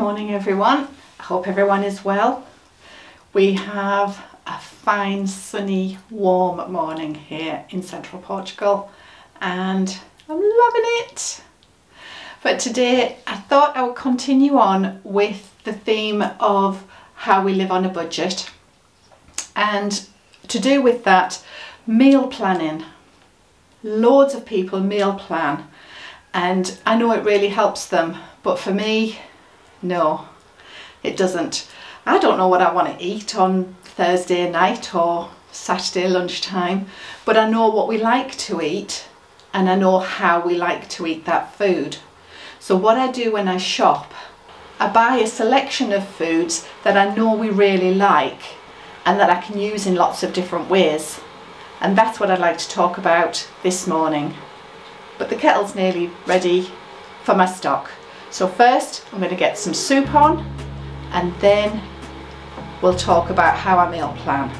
morning everyone. I hope everyone is well. We have a fine sunny warm morning here in Central Portugal and I'm loving it. But today I thought I would continue on with the theme of how we live on a budget, and to do with that, meal planning. Loads of people meal plan and I know it really helps them, but for me, no, it doesn't. I don't know what I want to eat on Thursday night or Saturday lunchtime, but I know what we like to eat and I know how we like to eat that food. So what I do when I shop, I buy a selection of foods that I know we really like and that I can use in lots of different ways. And that's what I'd like to talk about this morning. But the kettle's nearly ready for my stock. So first I'm going to get some soup on and then we'll talk about how I meal plan.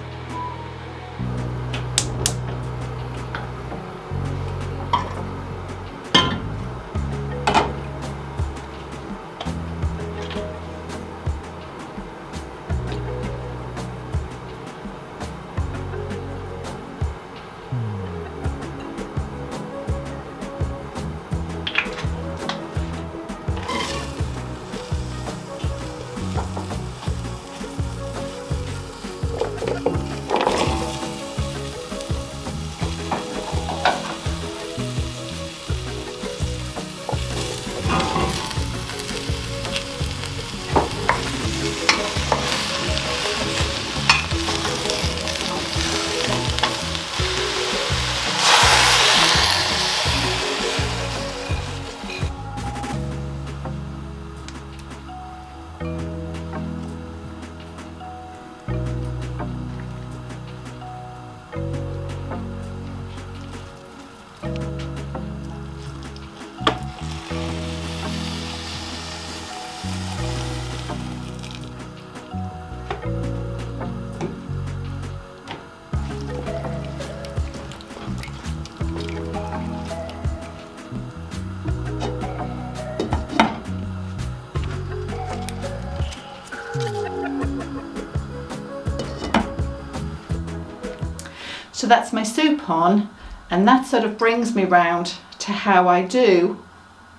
So that's my soup on, and that sort of brings me round to how I do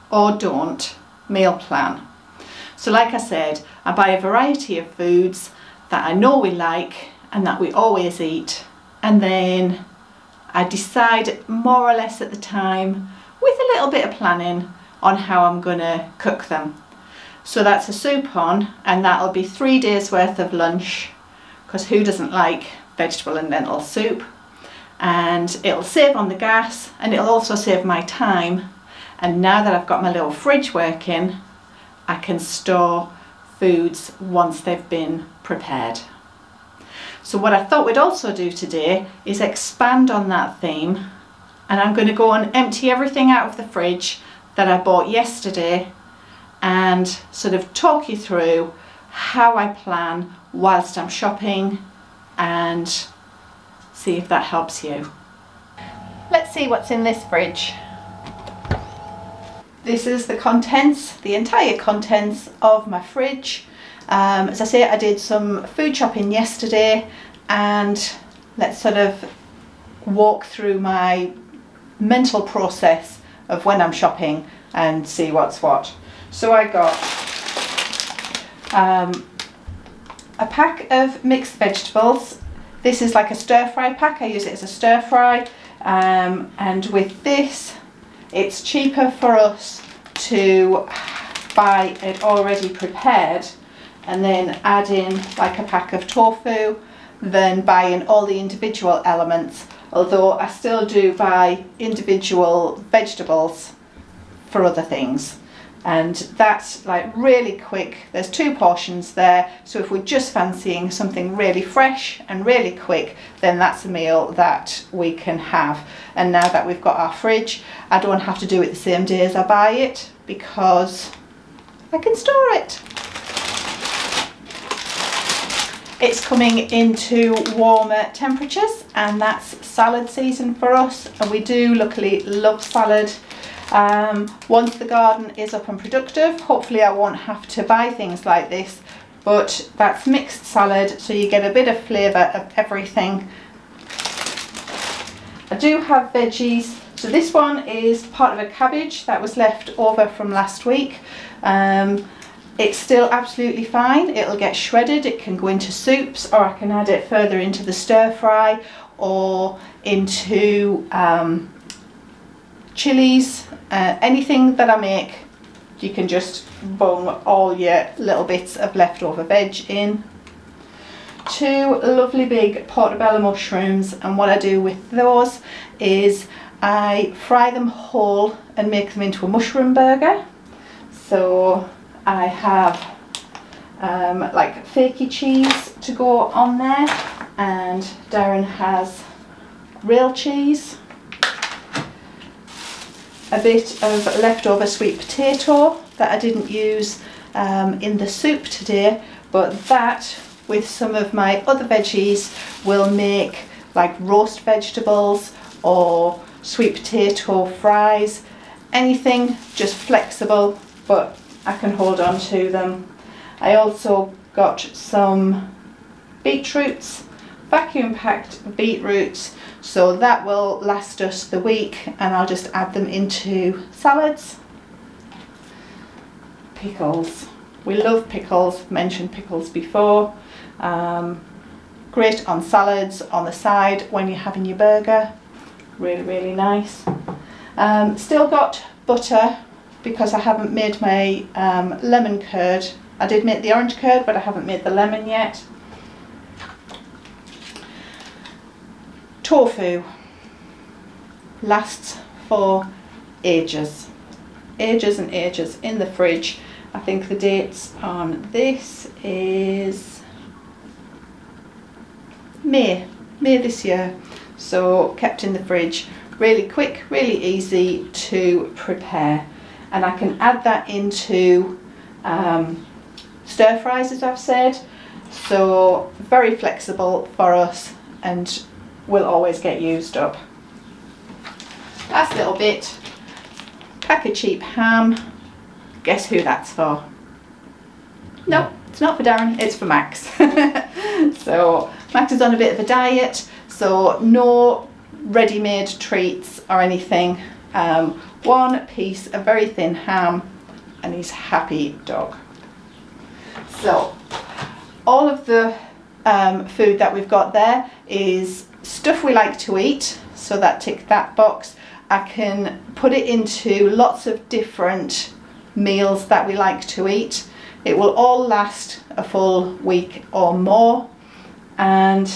or don't meal plan. So like I said, I buy a variety of foods that I know we like and that we always eat, and then I decide more or less at the time with a little bit of planning on how I'm going to cook them. So that's a soup on, and that'll be 3 days worth of lunch, because who doesn't like vegetable and lentil soup? And it'll save on the gas and it'll also save my time. And now that I've got my little fridge working, I can store foods once they've been prepared. So what I thought we'd also do today is expand on that theme, and I'm going to go and empty everything out of the fridge that I bought yesterday and sort of talk you through how I plan whilst I'm shopping and see if that helps you. Let's see what's in this fridge. This is the contents, the entire contents of my fridge. As I say, I did some food shopping yesterday, and let's sort of walk through my mental process of when I'm shopping and see what's what. So I got a pack of mixed vegetables. This is like a stir fry pack. I use it as a stir fry, and with this it's cheaper for us to buy it already prepared and then add in like a pack of tofu than buying all the individual elements, although I still do buy individual vegetables for other things. And that's like really quick. There's 2 portions there, so if we're just fancying something really fresh and really quick, then that's a meal that we can have. And now that we've got our fridge, I don't have to do it the same day as I buy it because I can store it. It's coming into warmer temperatures, and that's salad season for us, and we do luckily love salad. Once the garden is up and productive, hopefully I won't have to buy things like this, but that's mixed salad, so you get a bit of flavour of everything. I do have veggies, so this one is part of a cabbage that was left over from last week. It's still absolutely fine, it'll get shredded, it can go into soups, or I can add it further into the stir fry or into chilies. Anything that I make, you can just bung all your little bits of leftover veg in. 2 lovely big portobello mushrooms, and what I do with those is I fry them whole and make them into a mushroom burger. So I have like fakey cheese to go on there, and Darren has real cheese, a bit of leftover sweet potato that I didn't use in the soup today, but that with some of my other veggies will make like roast vegetables or sweet potato fries, anything just flexible, but I can hold on to them. I also got some beetroots, vacuum packed beetroots, so that will last us the week, and I'll just add them into salads. Pickles. We love pickles, mentioned pickles before. Great on salads, on the side when you're having your burger. Really, really nice. Still got butter because I haven't made my lemon curd. I did make the orange curd, but I haven't made the lemon yet. Tofu lasts for ages and ages in the fridge. I think the dates on this is May this year, so kept in the fridge. Really quick, really easy to prepare, and I can add that into stir fries, as I've said, so very flexible for us and will always get used up. Last little bit, pack of cheap ham. Guess who that's for? No, it's not for Darren, it's for Max. So Max is on a bit of a diet, so no ready-made treats or anything. One piece of very thin ham and he's happy dog. So all of the food that we've got there is stuff we like to eat, so that tick that box. I can put it into lots of different meals that we like to eat. It will all last a full week or more, and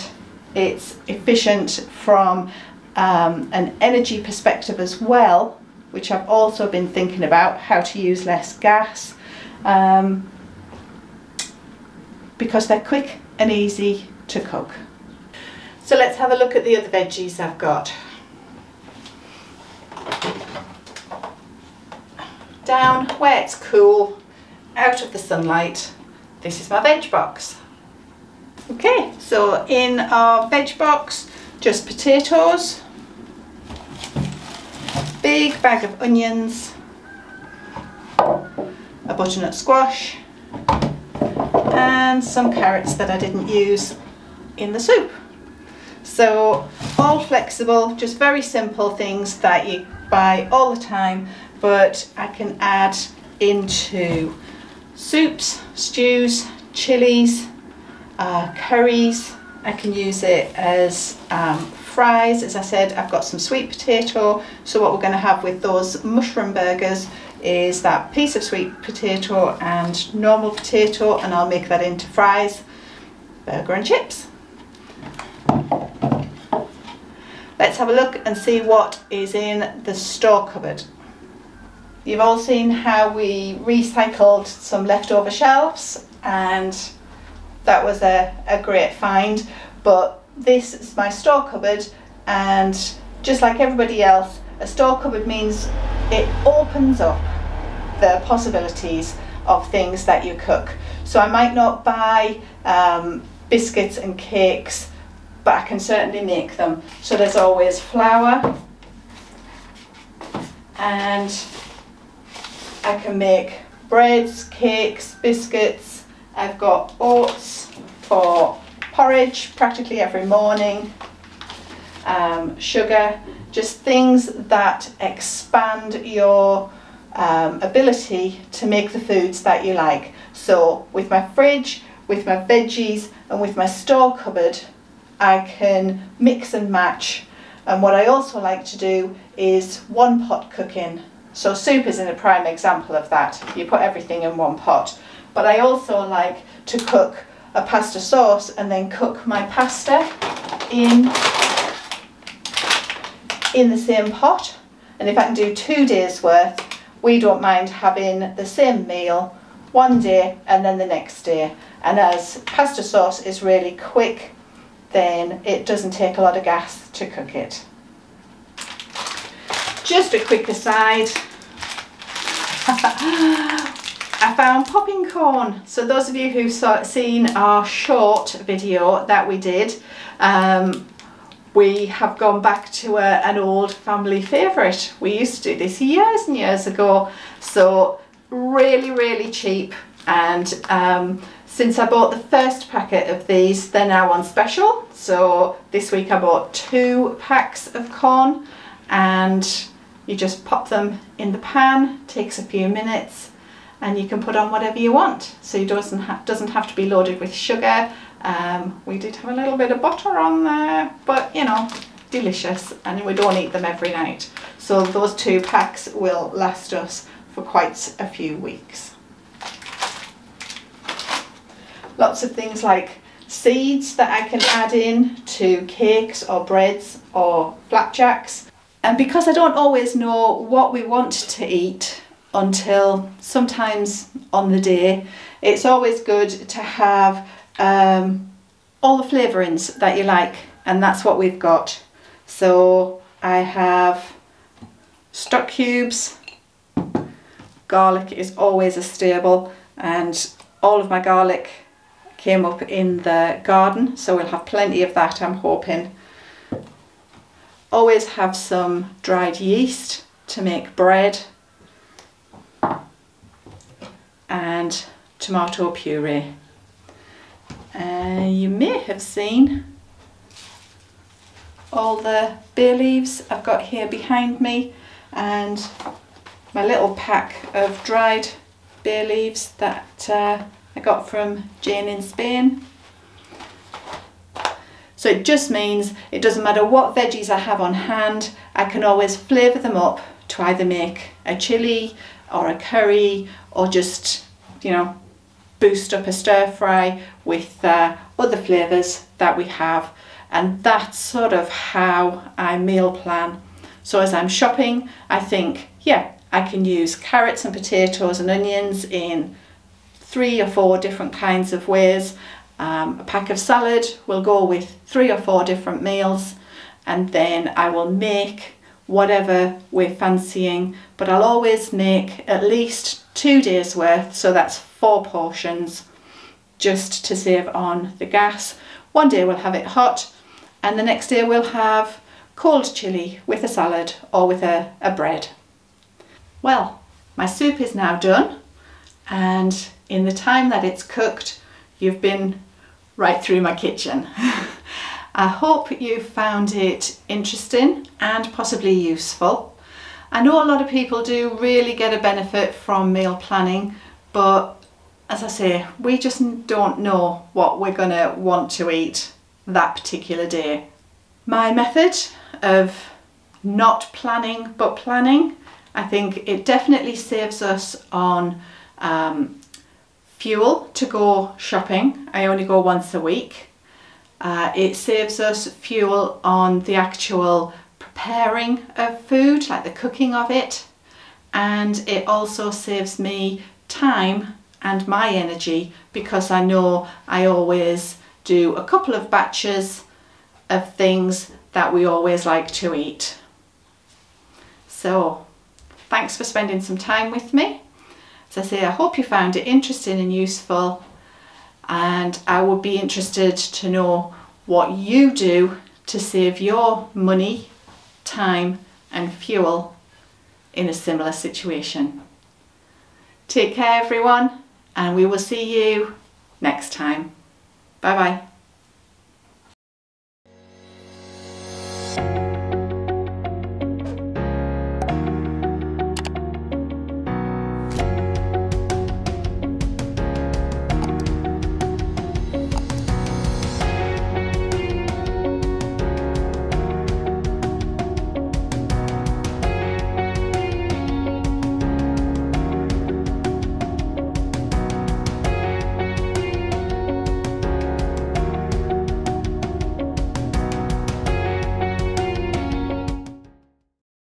it's efficient from an energy perspective as well, which I've also been thinking about how to use less gas, because they're quick and easy to cook. So let's have a look at the other veggies I've got. Down where it's cool, out of the sunlight, this is my veg box. Okay, so in our veg box, just potatoes, big bag of onions, a butternut squash, and some carrots that I didn't use in the soup. So all flexible, just very simple things that you buy all the time, but I can add into soups, stews, chilies, curries. I can use it as fries. As I said, I've got some sweet potato, so what we're going to have with those mushroom burgers is that piece of sweet potato and normal potato, and I'll make that into fries, burger and chips. Let's have a look and see what is in the store cupboard. You've all seen how we recycled some leftover shelves, and that was a great find. But this is my store cupboard, and just like everybody else, a store cupboard means it opens up the possibilities of things that you cook. So I might not buy biscuits and cakes, but I can certainly make them. So there's always flour and I can make breads, cakes, biscuits. I've got oats for porridge practically every morning, sugar, just things that expand your ability to make the foods that you like. So with my fridge, with my veggies and with my store cupboard, I can mix and match. And what I also like to do is one pot cooking. So soup is a prime example of that. You put everything in one pot. But I also like to cook a pasta sauce and then cook my pasta in the same pot. And if I can do 2 days worth, we don't mind having the same meal one day and then the next day. And as pasta sauce is really quick, then it doesn't take a lot of gas to cook it. Just a quick aside, I found popping corn. So those of you who've seen our short video that we did, we have gone back to an old family favourite. We used to do this years and years ago, so really cheap. And since I bought the first packet of these, they're now on special. So this week I bought 2 packs of corn, and you just pop them in the pan, takes a few minutes, and you can put on whatever you want. So it doesn't have to be loaded with sugar. We did have a little bit of butter on there, but you know, delicious, and we don't eat them every night. So those 2 packs will last us for quite a few weeks. Lots of things like seeds that I can add in to cakes or breads or flapjacks. And because I don't always know what we want to eat until sometimes on the day, it's always good to have all the flavourings that you like, and that's what we've got. So I have stock cubes, garlic is always a staple, and all of my garlic came up in the garden, so we'll have plenty of that, I'm hoping. Always have some dried yeast to make bread, and tomato puree. You may have seen all the bay leaves I've got here behind me, and my little pack of dried bay leaves that I got from Jane in Spain. So it just means it doesn't matter what veggies I have on hand, I can always flavour them up to either make a chilli or a curry, or just, you know, boost up a stir fry with other flavours that we have. And that's sort of how I meal plan. So as I'm shopping, I think, yeah, I can use carrots and potatoes and onions in 3 or 4 different kinds of ways. A pack of salad will go with 3 or 4 different meals, and then I will make whatever we're fancying, but I'll always make at least 2 days worth, so that's 4 portions, just to save on the gas. One day we'll have it hot, and the next day we'll have cold chilli with a salad or with a bread. Well, my soup is now done, and in the time that it's cooked, you've been right through my kitchen. I hope you found it interesting and possibly useful. I know a lot of people do really get a benefit from meal planning, but as I say, we just don't know what we're going to want to eat that particular day. My method of not planning but planning, I think it definitely saves us on fuel to go shopping. I only go once a week. It saves us fuel on the actual preparing of food, like the cooking of it, and it also saves me time and my energy, because I know I always do a couple of batches of things that we always like to eat. So thanks for spending some time with me. As I say, I hope you found it interesting and useful, and I would be interested to know what you do to save your money, time and fuel in a similar situation. Take care everyone, and we will see you next time. Bye bye.